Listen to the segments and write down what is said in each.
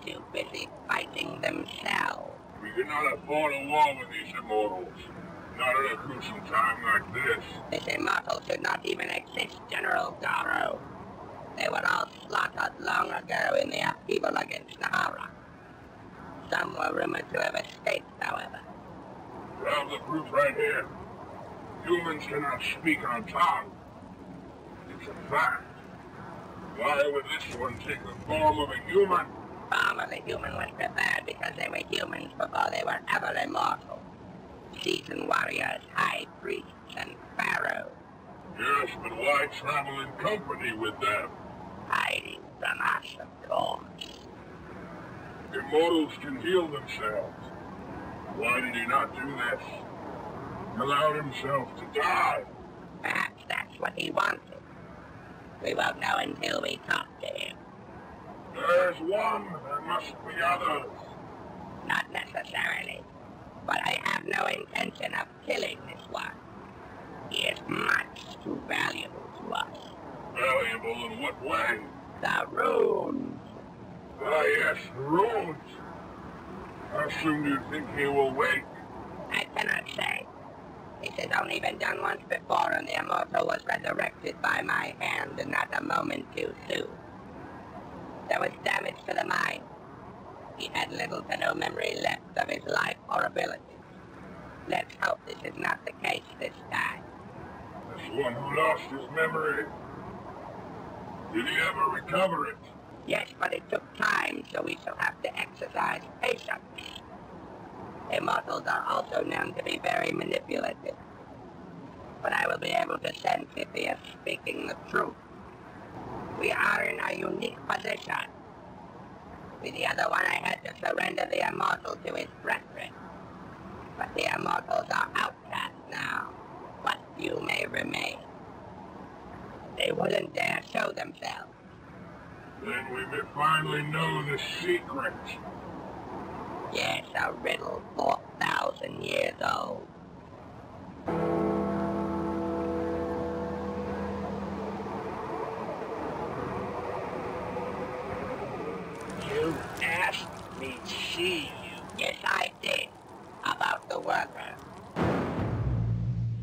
too busy fighting themselves. We cannot afford a war with these immortals. Not at a crucial time like this. This immortal should not even exist, General Garo. They were all slaughtered long ago in the upheaval against Nehahra. Some were rumored to have escaped, however. We have the proof right here. Humans cannot speak on tongue. It's a fact. Why would this one take the form of a human? Formerly human was prepared because they were humans before they were ever immortal. Seasoned warriors, high priests, and pharaohs. Yes, but why travel in company with them? Hiding from us, of course. Immortals can heal themselves. Why did he not do this? Allowed himself to die. Perhaps that's what he wanted. We won't know until we talk to him. There's one. There must be others. Not necessarily. But I have no intention of killing this one. He is much too valuable to us. Valuable in what way? The runes. Ah, yes, the runes. How soon do you think he will wake? I cannot say. This has only been done once before, and the immortal was resurrected by my hand, and not a moment too soon. There was damage to the mind. He had little to no memory left of his life or abilities. Let's hope this is not the case this time. This one who lost his memory. Did he ever recover it? Yes, but it took time, so we shall have to exercise patience. Immortals are also known to be very manipulative. But I will be able to sense if he is speaking the truth. We are in a unique position. With the other one, I had to surrender the immortal to his brethren. But the immortals are outcast now. What few may remain. They wouldn't dare show themselves. Then we may finally know the secret. Yes, a riddle 4,000 years old. You asked me to see you. Yes, I did. About the worker.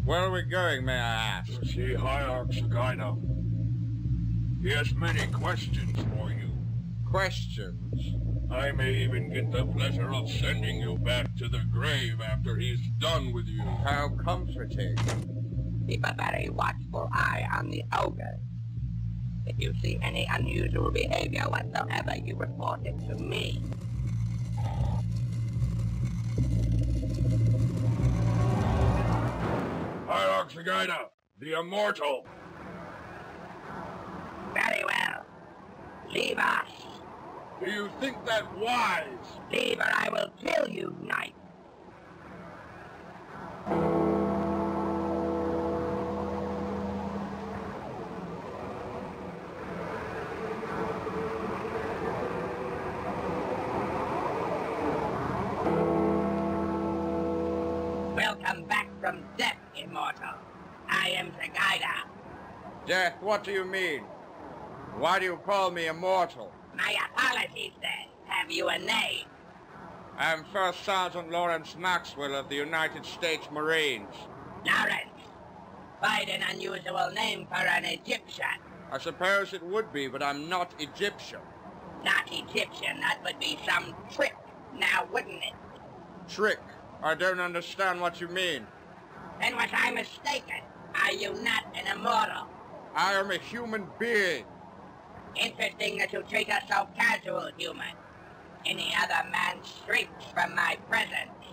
Where are we going, may I ask? To see Hierarch's guide. He has many questions for you. Questions? I may even get the pleasure of sending you back to the grave after he's done with you. How comforting. Keep a very watchful eye on the ogre. If you see any unusual behavior whatsoever, you report it to me. Hierarch's guide, the immortal. Very well. Leave us. Do you think that wise? Leave or I will kill you, knight. Welcome back from death, immortal. I am Zagaida. Death, what do you mean? Why do you call me immortal? My apologies, then. Have you a name? I'm First Sergeant Lawrence Maxwell of the United States Marines. Lawrence. Quite an unusual name for an Egyptian. I suppose it would be, but I'm not Egyptian. Not Egyptian, that would be some trick, now wouldn't it? Trick? I don't understand what you mean. Then was I mistaken? Are you not an immortal? I am a human being. Interesting that you treat us so casual, human. Any other man shrinks from my presence.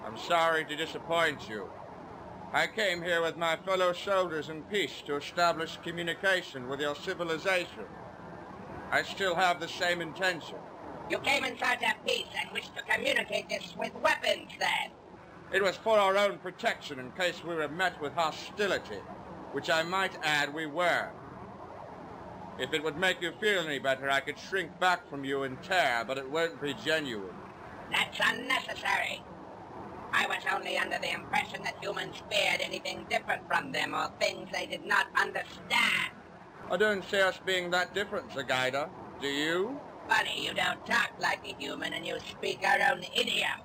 I'm sorry to disappoint you. I came here with my fellow soldiers in peace to establish communication with your civilization. I still have the same intention. You came in search of peace and wished to communicate this with weapons, then? It was for our own protection in case we were met with hostility, which I might add we were. If it would make you feel any better, I could shrink back from you in terror, but it won't be genuine. That's unnecessary. I was only under the impression that humans feared anything different from them or things they did not understand. I don't see us being that different, Zagaida. Do you? Funny, you don't talk like a human and you speak our own idiom.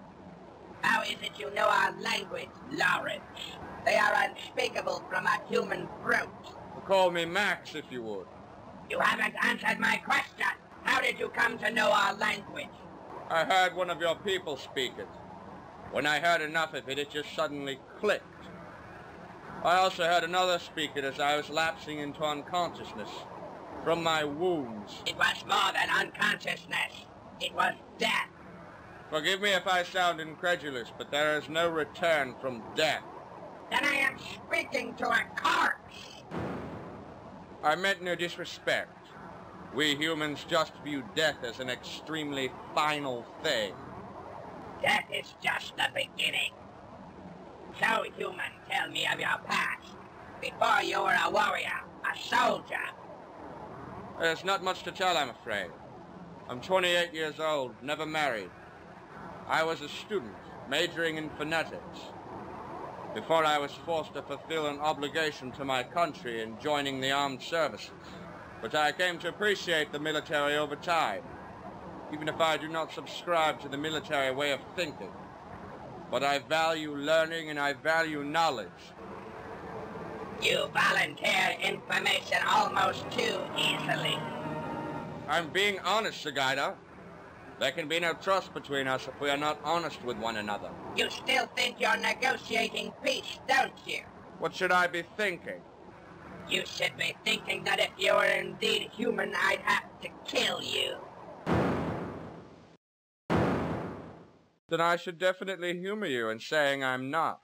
How is it you know our language, Lawrence? They are unspeakable from a human brute. Call me Max, if you would. You haven't answered my question. How did you come to know our language? I heard one of your people speak it. When I heard enough of it, it just suddenly clicked. I also heard another speak it as I was lapsing into unconsciousness from my wounds. It was more than unconsciousness. It was death. Forgive me if I sound incredulous, but there is no return from death. Then I am speaking to a corpse. I meant no disrespect. We humans just view death as an extremely final thing. Death is just the beginning. So, human, tell me of your past. Before you were a warrior, a soldier. There's not much to tell, I'm afraid. I'm 28 years old, never married. I was a student, majoring in phonetics, before I was forced to fulfill an obligation to my country in joining the armed services. But I came to appreciate the military over time, even if I do not subscribe to the military way of thinking. But I value learning and I value knowledge. You volunteer information almost too easily. I'm being honest, Sagaida. There can be no trust between us if we are not honest with one another. You still think you're negotiating peace, don't you? What should I be thinking? You should be thinking that if you were indeed human, I'd have to kill you. Then I should definitely humor you in saying I'm not.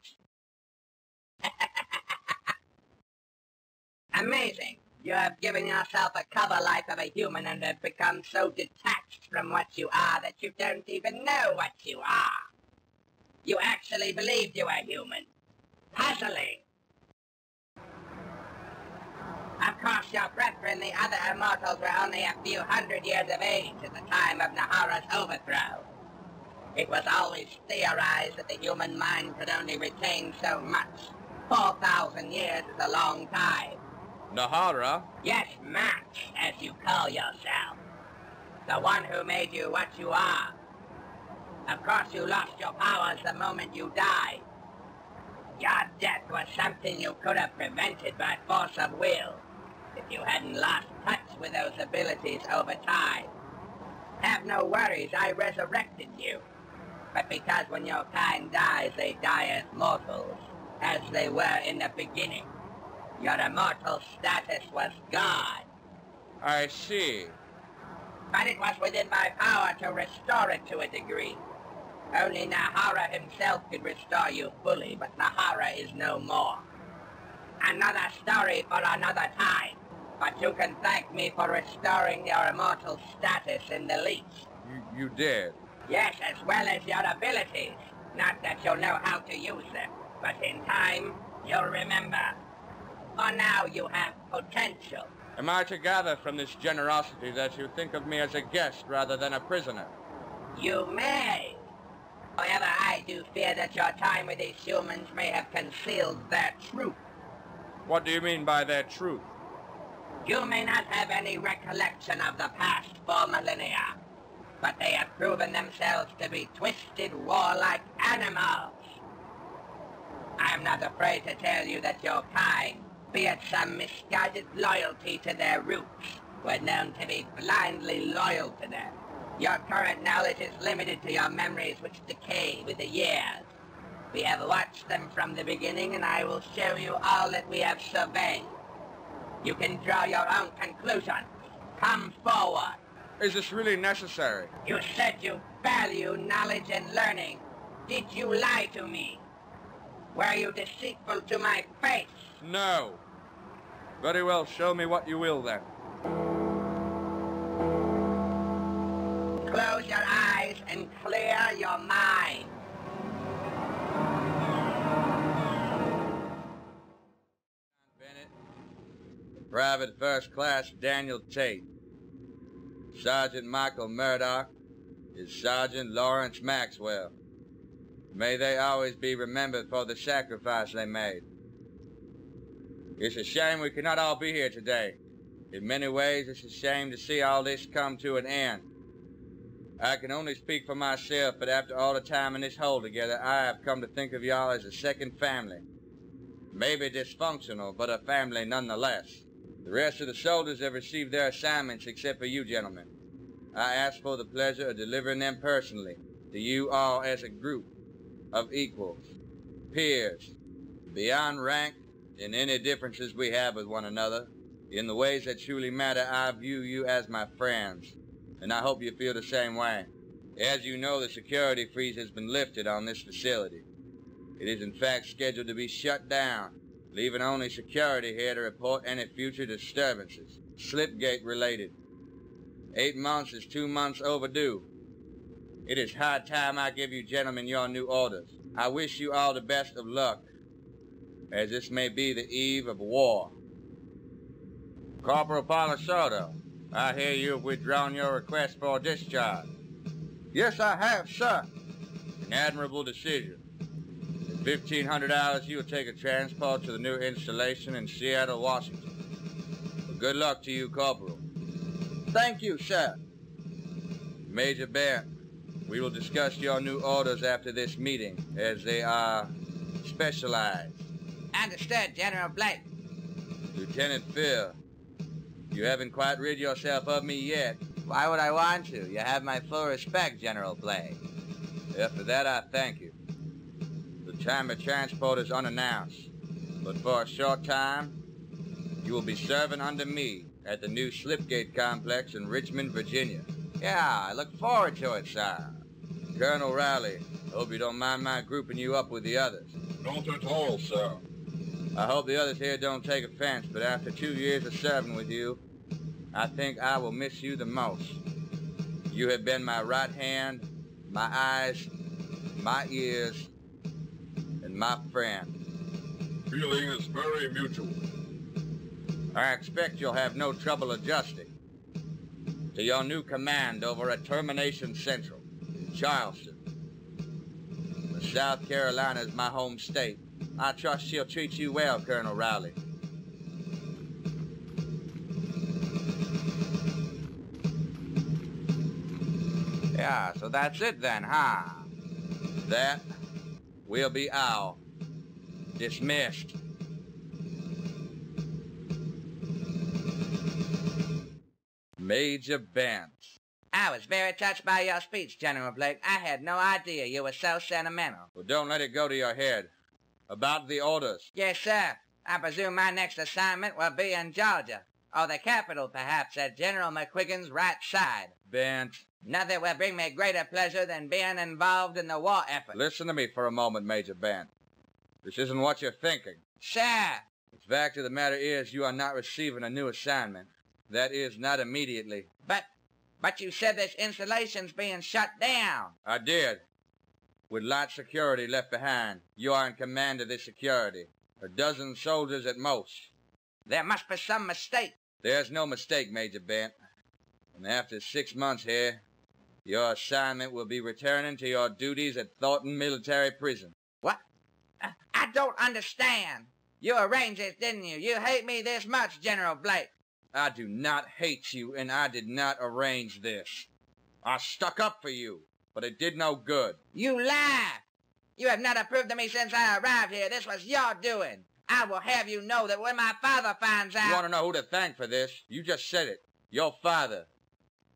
Amazing. You have given yourself a cover life of a human and have become so detached from what you are that you don't even know what you are. You actually believed you were human. Puzzling. Of course, your brethren, the other immortals, were only a few hundred years of age at the time of Nehahra's overthrow. It was always theorized that the human mind could only retain so much. 4,000 years is a long time. Nehahra? Yes, Max, as you call yourself. The one who made you what you are. Of course, you lost your powers the moment you died. Your death was something you could have prevented by force of will, if you hadn't lost touch with those abilities over time. Have no worries, I resurrected you. But because when your kind dies, they die as mortals, as they were in the beginning. Your immortal status was gone. I see. But it was within my power to restore it to a degree. Only Nehahra himself could restore you fully, but Nehahra is no more. Another story for another time. But you can thank me for restoring your immortal status in the least. You did? Yes, as well as your abilities. Not that you'll know how to use them, but in time, you'll remember. For now, you have potential. Am I to gather from this generosity that you think of me as a guest rather than a prisoner? You may. However, I do fear that your time with these humans may have concealed their truth. What do you mean by their truth? You may not have any recollection of the past 4 millennia, but they have proven themselves to be twisted, warlike animals. I'm not afraid to tell you that your kind, be it some misguided loyalty to their roots, were known to be blindly loyal to them. Your current knowledge is limited to your memories which decay with the years. We have watched them from the beginning, and I will show you all that we have surveyed. You can draw your own conclusions. Come forward. Is this really necessary? You said you value knowledge and learning. Did you lie to me? Were you deceitful to my face? No. Very well, show me what you will then. Close your eyes and clear your mind. Bennett. Private First Class Daniel Tate. Sergeant Michael Murdoch is Sergeant Lawrence Maxwell. May they always be remembered for the sacrifice they made. It's a shame we cannot all be here today. In many ways, it's a shame to see all this come to an end. I can only speak for myself, but after all the time in this hole together, I have come to think of y'all as a second family. Maybe dysfunctional, but a family nonetheless. The rest of the soldiers have received their assignments except for you gentlemen. I ask for the pleasure of delivering them personally to you all as a group of equals, peers, beyond rank in any differences we have with one another. In the ways that truly matter, I view you as my friends, and I hope you feel the same way. As you know, the security freeze has been lifted on this facility. It is in fact scheduled to be shut down, leaving only security here to report any future disturbances, Slipgate related. 8 months is 2 months overdue. It is high time I give you gentlemen your new orders. I wish you all the best of luck, as this may be the eve of war. Corporal Polisoto, I hear you have withdrawn your request for discharge. Yes, I have, sir. An admirable decision. In 1,500 hours, you will take a transport to the new installation in Seattle, Washington. Well, good luck to you, Corporal. Thank you, sir. Major Bent, we will discuss your new orders after this meeting, as they are specialized. Understood, General Blake. Lieutenant Phil, you haven't quite rid yourself of me yet. Why would I want to? You have my full respect, General Blake. For that, I thank you. The time of transport is unannounced, but for a short time, you will be serving under me at the new Slipgate complex in Richmond, Virginia. Yeah, I look forward to it, sir. Colonel Riley, hope you don't mind my grouping you up with the others. Not at all, sir. I hope the others here don't take offense, but after 2 years of serving with you, I think I will miss you the most. You have been my right hand, my eyes, my ears, and my friend. Feeling is very mutual. I expect you'll have no trouble adjusting to your new command over at Termination Central in Charleston. South Carolina is my home state. I trust she'll treat you well, Colonel Riley. Yeah, so that's it then, huh? That will be all. Dismissed. Major Bent. I was very touched by your speech, General Blake. I had no idea you were so sentimental. Well, don't let it go to your head. About the orders. Yes, sir. I presume my next assignment will be in Georgia, or the capital, perhaps, at General McQuiggan's right side. Bent. Nothing will bring me greater pleasure than being involved in the war effort. Listen to me for a moment, Major Bent. This isn't what you're thinking. Sir. The fact of the matter is you are not receiving a new assignment. That is, not immediately. But you said this installation's being shut down. I did. With light security left behind, you are in command of this security. A dozen soldiers at most. There must be some mistake. There's no mistake, Major Bent. And after 6 months here, your assignment will be returning to your duties at Thornton Military Prison. What? I don't understand. You arranged this, didn't you? You hate me this much, General Blake. I do not hate you, and I did not arrange this. I stuck up for you, but it did no good. You lie! You have not approved of me since I arrived here. This was your doing. I will have you know that when my father finds out... You want to know who to thank for this? You just said it. Your father.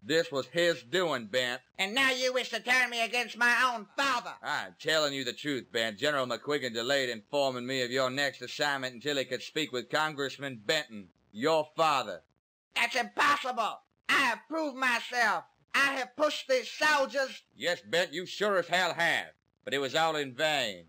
This was his doing, Bent. And now you wish to turn me against my own father. I'm telling you the truth, Bent. General McQuiggan delayed informing me of your next assignment until he could speak with Congressman Benton, your father. That's impossible. I have proved myself. I have pushed these soldiers. Yes, Bent, you sure as hell have. But it was all in vain.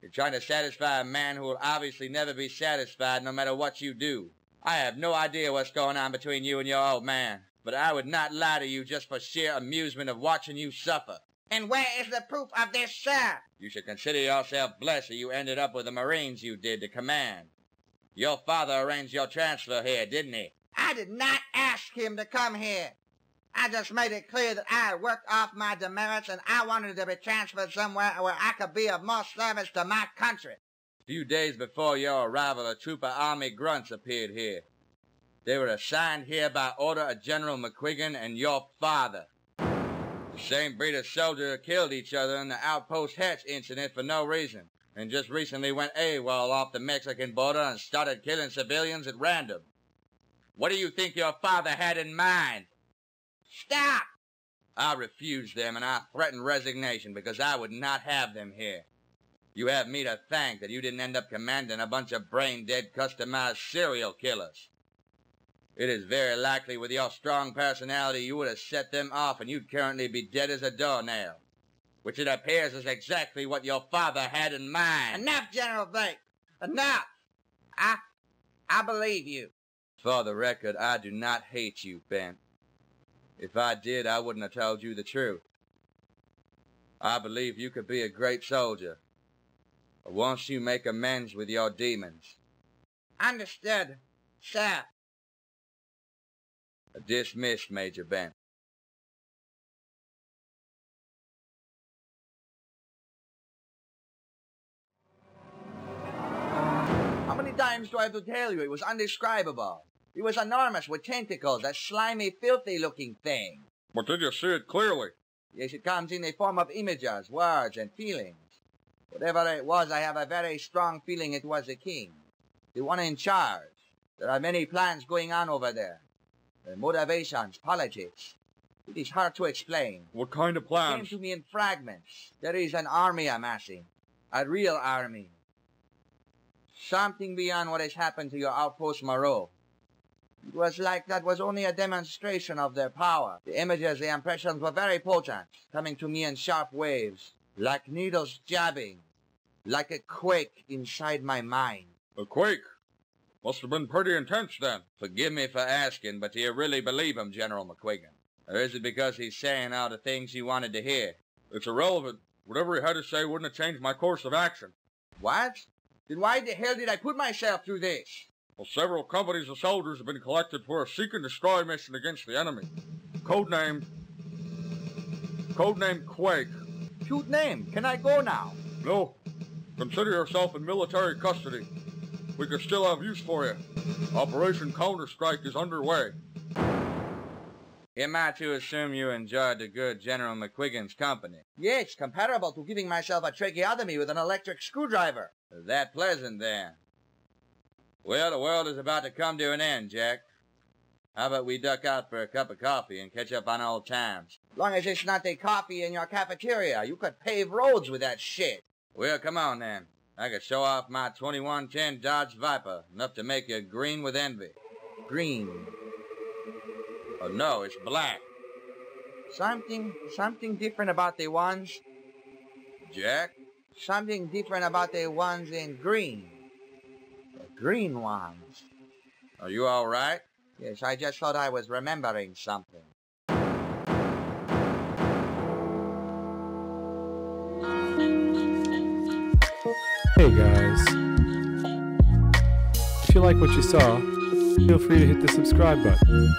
You're trying to satisfy a man who will obviously never be satisfied no matter what you do. I have no idea what's going on between you and your old man, but I would not lie to you just for sheer amusement of watching you suffer. And where is the proof of this, sir? You should consider yourself blessed that you ended up with the Marines you did to command. Your father arranged your transfer here, didn't he? I did not ask him to come here. I just made it clear that I had worked off my demerits and I wanted to be transferred somewhere where I could be of more service to my country. A few days before your arrival, a troop of Army grunts appeared here. They were assigned here by order of General McQuiggan and your father. To Same breed of soldier killed each other in the Outpost Hatch incident for no reason, and just recently went AWOL off the Mexican border and started killing civilians at random. What do you think your father had in mind? Stop! I refused them, and I threatened resignation because I would not have them here. You have me to thank that you didn't end up commanding a bunch of brain-dead customized serial killers. It is very likely with your strong personality you would have set them off and you'd currently be dead as a doornail, which it appears is exactly what your father had in mind. Enough, General Blake! Enough! I believe you. For the record, I do not hate you, Ben. If I did, I wouldn't have told you the truth. I believe you could be a great soldier. But once you make amends with your demons. Understood, sir. Dismissed, Major Ben. How many times do I have to tell you it was undescribable? It was enormous with tentacles, a slimy, filthy-looking thing. But did you see it clearly? Yes, it comes in the form of images, words, and feelings. Whatever it was, I have a very strong feeling it was the king. The one in charge. There are many plans going on over there. Their motivations, politics. It is hard to explain. What kind of It plans? came to me in fragments. There is an army amassing. A real army. Something beyond what has happened to your outpost Moreau. It was like that was only a demonstration of their power. The images, the impressions were very potent, coming to me in sharp waves, like needles jabbing, like a quake inside my mind. A quake? Must have been pretty intense then. Forgive me for asking, but do you really believe him, General McQuiggan? Or is it because he's saying all the things you wanted to hear? It's irrelevant. Whatever he had to say wouldn't have changed my course of action. What? Then why the hell did I put myself through this? Well, several companies of soldiers have been collected for a seek and destroy mission against the enemy. Codenamed Quake. Cute name. Can I go now? No. Consider yourself in military custody. We could still have use for you. Operation Counter-Strike is underway. Am I to assume you enjoyed the good General McQuiggan's company? Yes, comparable to giving myself a tracheotomy with an electric screwdriver. That pleasant, then. Well, the world is about to come to an end, Jack. How about we duck out for a cup of coffee and catch up on old times? Long as it's not the coffee in your cafeteria, you could pave roads with that shit. Well, come on, then. I could show off my 2110 Dodge Viper, enough to make you green with envy. Green. Oh, no, it's black. Something different about the ones. Jack? Something different about the ones in green. The green ones. Are you all right? Yes, I just thought I was remembering something. Hey guys. If you like what you saw, feel free to hit the subscribe button.